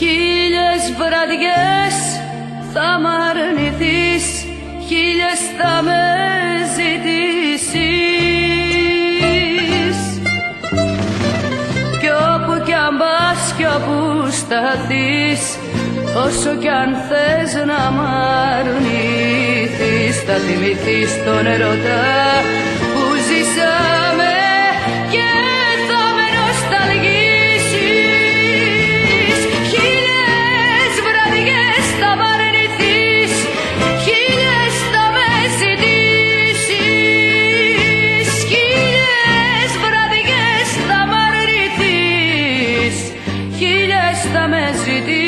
Χίλιες βραδιές θα μ' αρνηθείς, χίλιες θα με ζητήσεις. Κι όπου κι αν πας κι όπου σταθείς, όσο κι αν θες να μ' αρνηθείς, θα θυμηθείς τον ερωτά που ζήσαμε και θα με νοσταλγήσεις. Χίλιες βραδιές θα μ' αρνηθείς, χίλιες θα με ζητήσεις. Χίλιες βραδιές θα μ' αρνηθείς, χίλιες θα με ζητήσεις.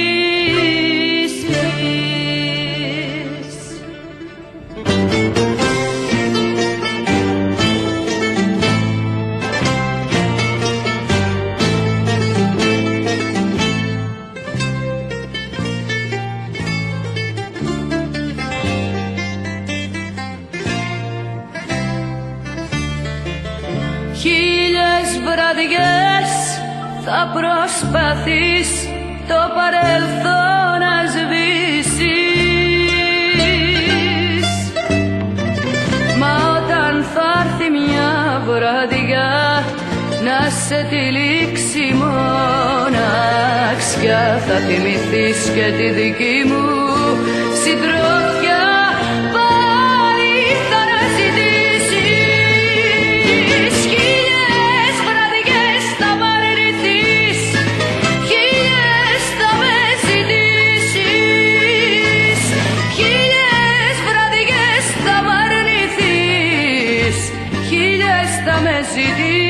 Χίλιες βραδιές θα προσπαθείς το παρελθόν να σβήσεις. Μα όταν θα έρθει μια βραδιά να σε τυλίξει μοναξιά, θα θυμηθείς και τη δική μου συντροφιά. Θα με ζητήσεις.